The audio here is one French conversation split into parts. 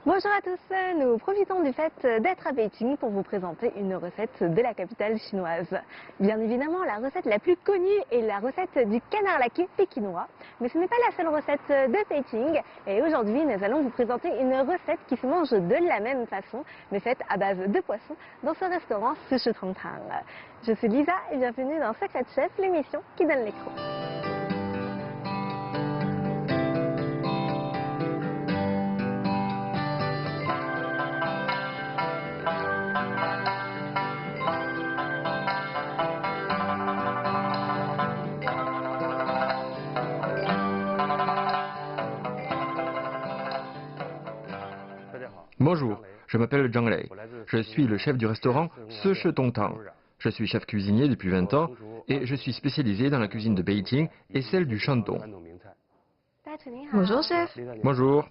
Bonjour à tous, nous profitons du fait d'être à Beijing pour vous présenter une recette de la capitale chinoise. Bien évidemment, la recette la plus connue est la recette du canard laqué pékinois, mais ce n'est pas la seule recette de Beijing. Et aujourd'hui, nous allons vous présenter une recette qui se mange de la même façon, mais faite à base de poisson dans ce restaurant Sushi Tongtang. Je suis Lisa et bienvenue dans Secret Chef, l'émission qui donne l'écran. Bonjour, je m'appelle Zhang Lei. Je suis le chef du restaurant Sushi Tongtang. Je suis chef cuisinier depuis 20 ans et je suis spécialisé dans la cuisine de Beijing et celle du Shandong. Bonjour chef. Bonjour,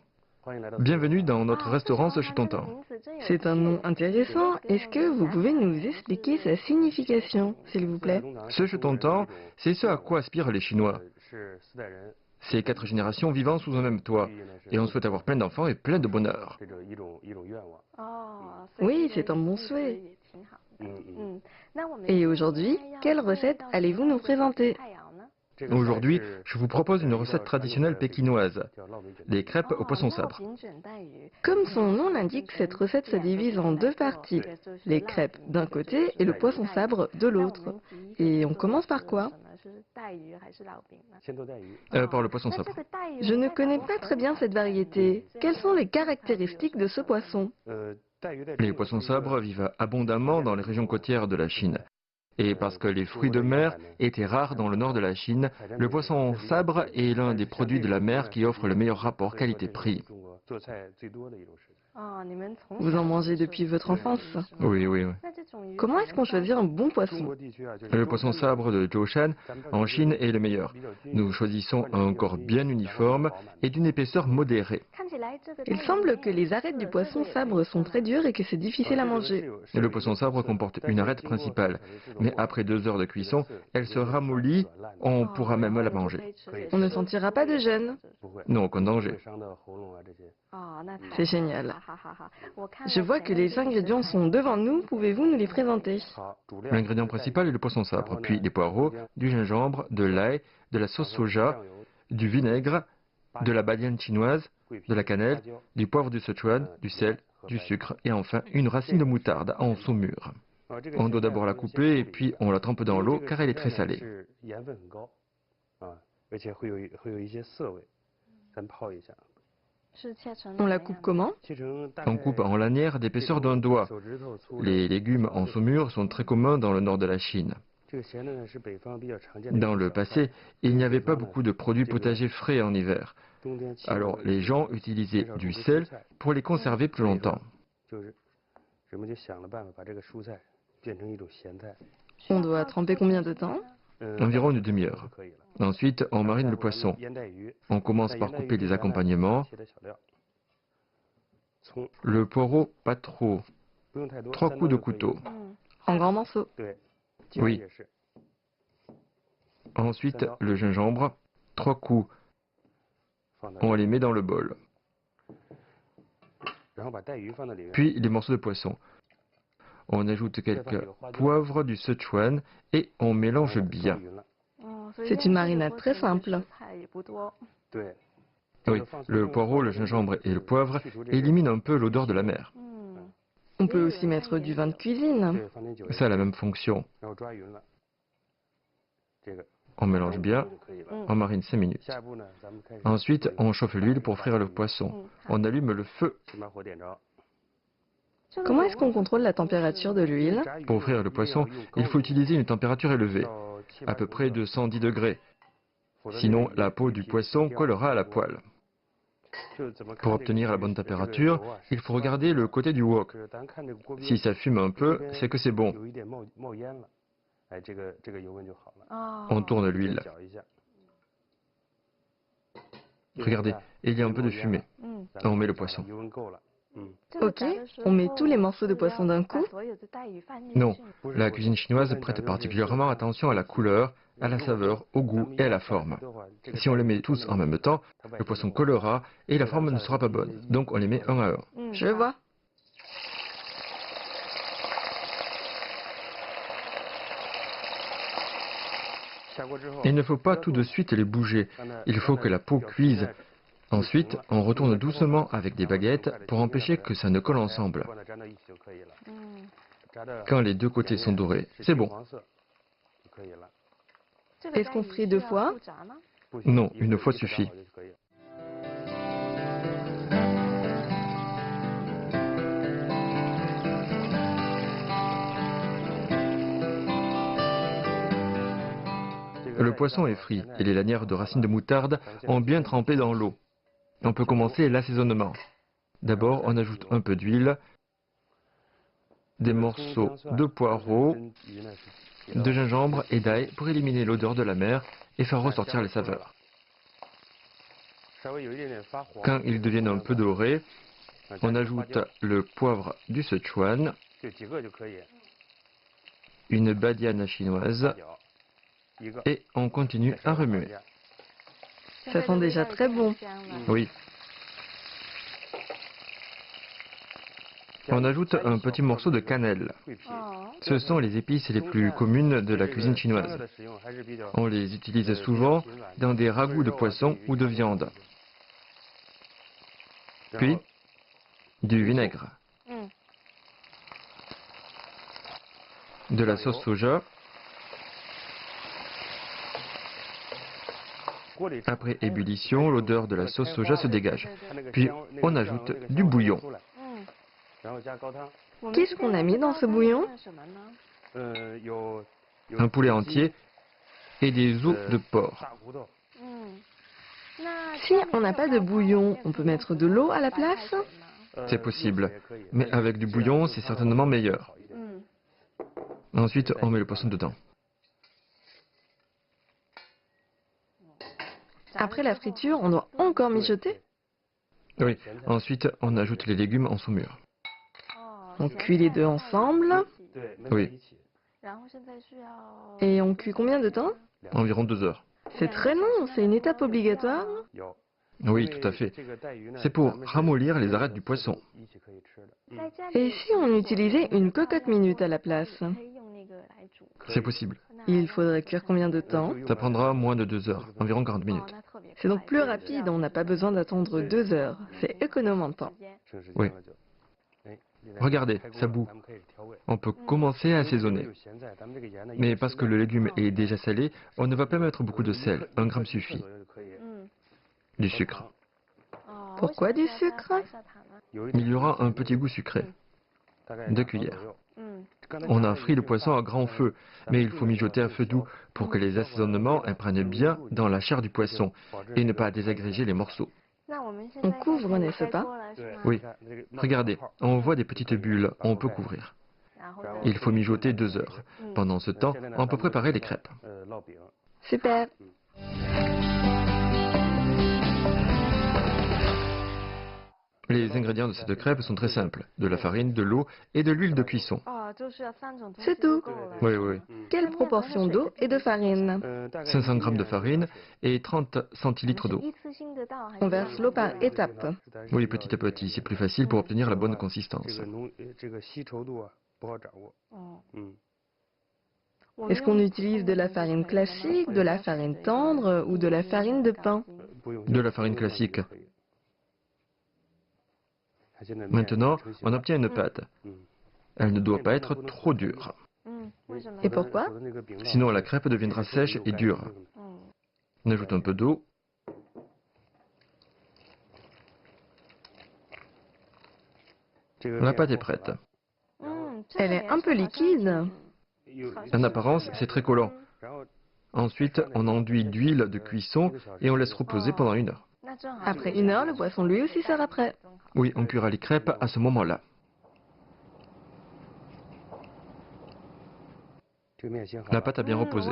bienvenue dans notre restaurant Sushi Tongtang. C'est un nom intéressant. Est-ce que vous pouvez nous expliquer sa signification, s'il vous plaît? Sushi Tongtang, c'est ce à quoi aspirent les Chinois. C'est 4 générations vivant sous un même toit et on souhaite avoir plein d'enfants et plein de bonheur. Oui, c'est un bon souhait. Et aujourd'hui, quelle recette allez-vous nous présenter? Aujourd'hui, je vous propose une recette traditionnelle pékinoise, les crêpes au poisson sabre. Comme son nom l'indique, cette recette se divise en deux parties, les crêpes d'un côté et le poisson sabre de l'autre. Et on commence par quoi? Par le poisson sabre. Je ne connais pas très bien cette variété. Quelles sont les caractéristiques de ce poisson? Les poissons sabres vivent abondamment dans les régions côtières de la Chine. Et parce que les fruits de mer étaient rares dans le nord de la Chine, le poisson sabre est l'un des produits de la mer qui offre le meilleur rapport qualité-prix. Vous en mangez depuis votre enfance? Oui. Comment est-ce qu'on choisit un bon poisson? Le poisson sabre de Zhoushan en Chine est le meilleur. Nous choisissons un corps bien uniforme et d'une épaisseur modérée. Il semble que les arêtes du poisson sabre sont très dures et que c'est difficile à manger. Le poisson sabre comporte une arête principale, mais après 2 heures de cuisson, elle se ramollit, on pourra même la manger. On ne sentira pas de gêne. Non, aucun danger. C'est génial. Je vois que les ingrédients sont devant nous, pouvez-vous nous les présenter? L'ingrédient principal est le poisson sabre, puis des poireaux, du gingembre, de l'ail, de la sauce soja, du vinaigre, de la badiane chinoise, de la cannelle, du poivre du Sichuan, du sel, du sucre et enfin une racine de moutarde en saumure. On doit d'abord la couper et puis on la trempe dans l'eau car elle est très salée. On la coupe comment? On coupe en lanières d'épaisseur d'un doigt. Les légumes en saumure sont très communs dans le nord de la Chine. Dans le passé, il n'y avait pas beaucoup de produits potagers frais en hiver. Alors les gens utilisaient du sel pour les conserver plus longtemps. On doit tremper combien de temps? Environ une demi-heure. Ensuite, on marine le poisson. On commence par couper les accompagnements. Le poireau, pas trop. 3 coups de couteau. En grands morceaux. Oui. Ensuite, le gingembre, 3 coups. On les met dans le bol. Puis les morceaux de poisson. On ajoute quelques poivres du Sichuan et on mélange bien. C'est une marinade très simple. Oui, le poireau, le gingembre et le poivre éliminent un peu l'odeur de la mer. On peut aussi mettre du vin de cuisine. Ça a la même fonction. On mélange bien, on marine 5 minutes. Ensuite, on chauffe l'huile pour frire le poisson. On allume le feu. Comment est-ce qu'on contrôle la température de l'huile? Pour frire le poisson, il faut utiliser une température élevée, à peu près de 110 degrés. Sinon, la peau du poisson collera à la poêle. Pour obtenir la bonne température, il faut regarder le côté du wok. Si ça fume un peu, c'est que c'est bon. On tourne l'huile. Regardez, il y a un peu de fumée. On met le poisson. Ok, on met tous les morceaux de poisson d'un coup? Non, la cuisine chinoise prête particulièrement attention à la couleur, à la saveur, au goût et à la forme. Si on les met tous en même temps, le poisson collera et la forme ne sera pas bonne. Donc on les met un à un. Je vois. Il ne faut pas tout de suite les bouger. Il faut que la peau cuise. Ensuite, on retourne doucement avec des baguettes pour empêcher que ça ne colle ensemble. Quand les deux côtés sont dorés, c'est bon. Est-ce qu'on frit deux fois? Non, une fois suffit. Le poisson est frit et les lanières de racines de moutarde ont bien trempé dans l'eau. On peut commencer l'assaisonnement. D'abord, on ajoute un peu d'huile, des morceaux de poireaux, de gingembre et d'ail pour éliminer l'odeur de la mer et faire ressortir les saveurs. Quand ils deviennent un peu dorés, on ajoute le poivre du Sichuan, une badiane chinoise et on continue à remuer. Ça sent déjà très bon. Oui. On ajoute un petit morceau de cannelle. Ce sont les épices les plus communes de la cuisine chinoise. On les utilise souvent dans des ragoûts de poisson ou de viande. Puis, du vinaigre, de la sauce soja. Après ébullition, l'odeur de la sauce soja se dégage. Puis, on ajoute du bouillon. Qu'est-ce qu'on a mis dans ce bouillon? Un poulet entier et des os de porc. Si on n'a pas de bouillon, on peut mettre de l'eau à la place? C'est possible, mais avec du bouillon, c'est certainement meilleur. Ensuite, on met le poisson dedans. Après la friture, on doit encore mijoter? Oui, ensuite, on ajoute les légumes en saumure. On cuit les deux ensemble. Oui, Et on cuit combien de temps? environ 2 heures. C'est très long, c'est une étape obligatoire. Oui, tout à fait. C'est pour ramollir les arêtes du poisson. Et si on utilisait une cocotte minute à la place? C'est possible. Il faudrait cuire combien de temps? Ça prendra moins de 2 heures, environ 40 minutes. C'est donc plus rapide, on n'a pas besoin d'attendre 2 heures. C'est économe en temps. Oui. Regardez, ça bout. On peut commencer à assaisonner. Mais parce que le légume est déjà salé, on ne va pas mettre beaucoup de sel. 1 gramme suffit. Du sucre. Pourquoi du sucre? Il y aura un petit goût sucré. 2 cuillères. On a frit le poisson à grand feu, mais il faut mijoter à feu doux pour que les assaisonnements imprègnent bien dans la chair du poisson et ne pas désagréger les morceaux. On couvre, n'est-ce pas? Oui. Regardez, on voit des petites bulles, on peut couvrir. Il faut mijoter 2 heures. Pendant ce temps, on peut préparer les crêpes. Super. Les ingrédients de cette crêpe sont très simples. De la farine, de l'eau et de l'huile de cuisson. C'est tout. Oui, oui. Quelle proportion d'eau et de farine? 500 g de farine et 30 centilitres d'eau. On verse l'eau par étapes. Oui, petit à petit, c'est plus facile pour obtenir la bonne consistance. Est-ce qu'on utilise de la farine classique, de la farine tendre ou de la farine de pain? De la farine classique. Maintenant, on obtient une pâte. Elle ne doit pas être trop dure. Et pourquoi? Sinon, la crêpe deviendra sèche et dure. On ajoute un peu d'eau. La pâte est prête. Elle est un peu liquide. En apparence, c'est très collant. Ensuite, on enduit d'huile de cuisson et on laisse reposer pendant 1 heure. Après 1 heure, le poisson lui aussi sera prêt. Oui, on cuira les crêpes à ce moment-là. La pâte a bien reposé.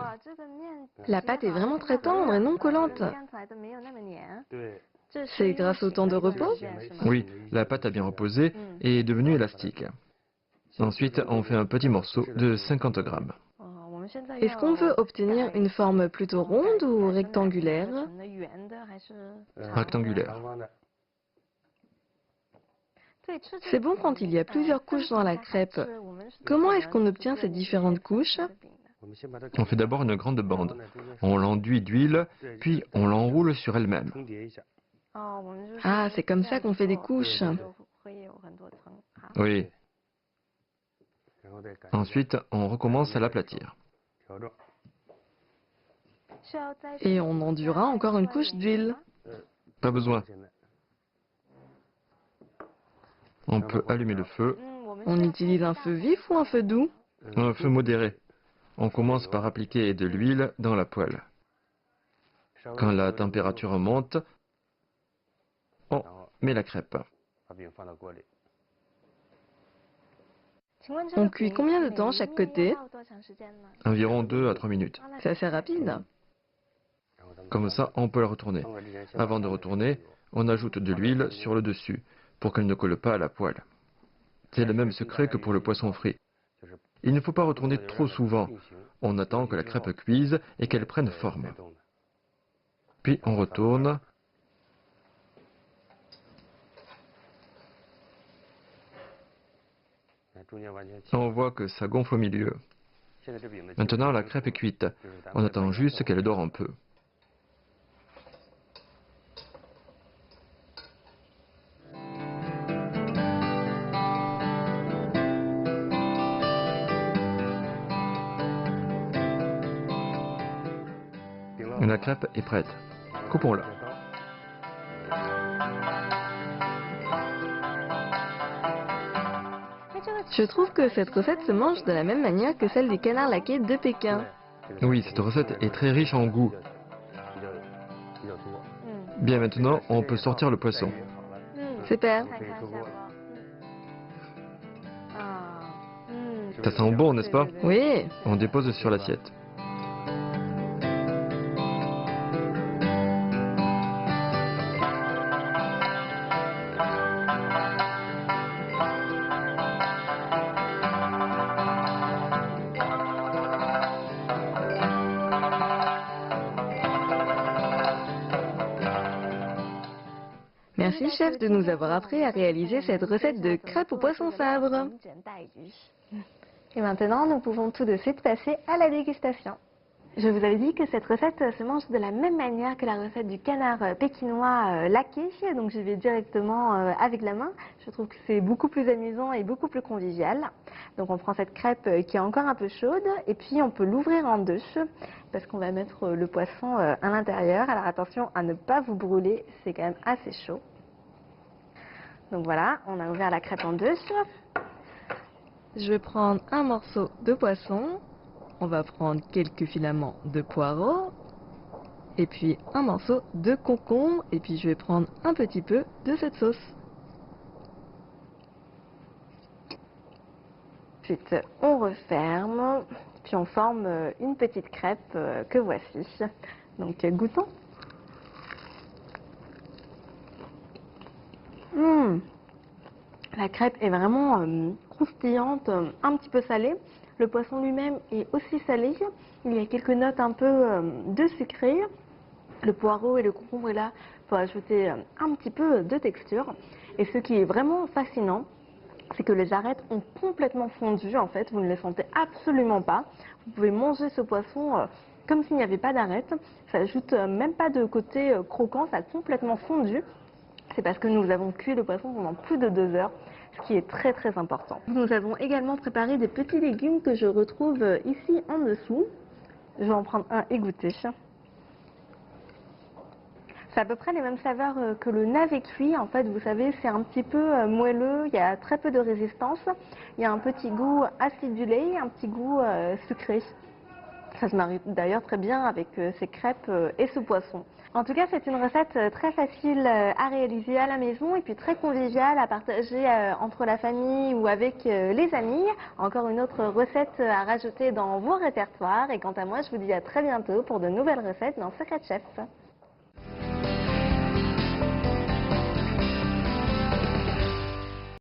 La pâte est vraiment très tendre et non collante. C'est grâce au temps de repos? Oui, la pâte a bien reposé et est devenue élastique. Ensuite, on fait un petit morceau de 50 grammes. Est-ce qu'on veut obtenir une forme plutôt ronde ou rectangulaire? Rectangulaire. C'est bon quand il y a plusieurs couches dans la crêpe. Comment est-ce qu'on obtient ces différentes couches? On fait d'abord une grande bande. On l'enduit d'huile, puis on l'enroule sur elle-même. Ah, c'est comme ça qu'on fait des couches. Oui. Ensuite, on recommence à l'aplatir. Et on enduira encore une couche d'huile. Pas besoin. On peut allumer le feu, On utilise un feu vif ou un feu doux? un feu modéré. On commence par appliquer de l'huile dans la poêle. Quand la température monte, on met la crêpe. On cuit combien de temps chaque côté? Environ 2 à 3 minutes. C'est assez rapide. Comme ça, on peut la retourner. Avant de retourner, on ajoute de l'huile sur le dessus pour qu'elle ne colle pas à la poêle. C'est le même secret que pour le poisson frit. Il ne faut pas retourner trop souvent. On attend que la crêpe cuise et qu'elle prenne forme. Puis on retourne. On voit que ça gonfle au milieu. Maintenant, la crêpe est cuite. On attend juste qu'elle dore un peu. La crêpe est prête. Coupons-la. Je trouve que cette recette se mange de la même manière que celle des canards laqués de Pékin. Oui, cette recette est très riche en goût. Bien, maintenant, on peut sortir le poisson. Super. Ça sent bon, n'est-ce pas? Oui. On dépose sur l'assiette. Merci chef de nous avoir appris à réaliser cette recette de crêpes au poisson sabre. Et maintenant, nous pouvons tout de suite passer à la dégustation. Je vous avais dit que cette recette se mange de la même manière que la recette du canard pékinois laqué, donc j'y vais directement avec la main. Je trouve que c'est beaucoup plus amusant et beaucoup plus convivial. Donc on prend cette crêpe qui est encore un peu chaude et puis on peut l'ouvrir en deux parce qu'on va mettre le poisson à l'intérieur. Alors attention à ne pas vous brûler, c'est quand même assez chaud. Donc voilà, on a ouvert la crêpe en deux. Je vais prendre un morceau de poisson. On va prendre quelques filaments de poireaux et puis un morceau de concombre et puis je vais prendre un petit peu de cette sauce. Ensuite, on referme, puis on forme une petite crêpe que voici. Donc goûtons. La crêpe est vraiment croustillante, un petit peu salée. Le poisson lui-même est aussi salé. Il y a quelques notes un peu de sucré. Le poireau et le concombre est là pour ajouter un petit peu de texture. Et ce qui est vraiment fascinant, c'est que les arêtes ont complètement fondu. En fait, vous ne les sentez absolument pas. Vous pouvez manger ce poisson comme s'il n'y avait pas d'arêtes. Ça ajoute même pas de côté croquant, ça a complètement fondu. C'est parce que nous avons cuit le poisson pendant plus de 2 heures, ce qui est très très important. Nous avons également préparé des petits légumes que je retrouve ici en dessous. Je vais en prendre un et goûter. C'est à peu près les mêmes saveurs que le navet cuit. En fait, vous savez, c'est un petit peu moelleux, il y a très peu de résistance. Il y a un petit goût acidulé, un petit goût sucré. Ça se marie d'ailleurs très bien avec ces crêpes et ce poisson. En tout cas, c'est une recette très facile à réaliser à la maison et puis très conviviale à partager entre la famille ou avec les amis. Encore une autre recette à rajouter dans vos répertoires. Et quant à moi, je vous dis à très bientôt pour de nouvelles recettes dans Secret Chef.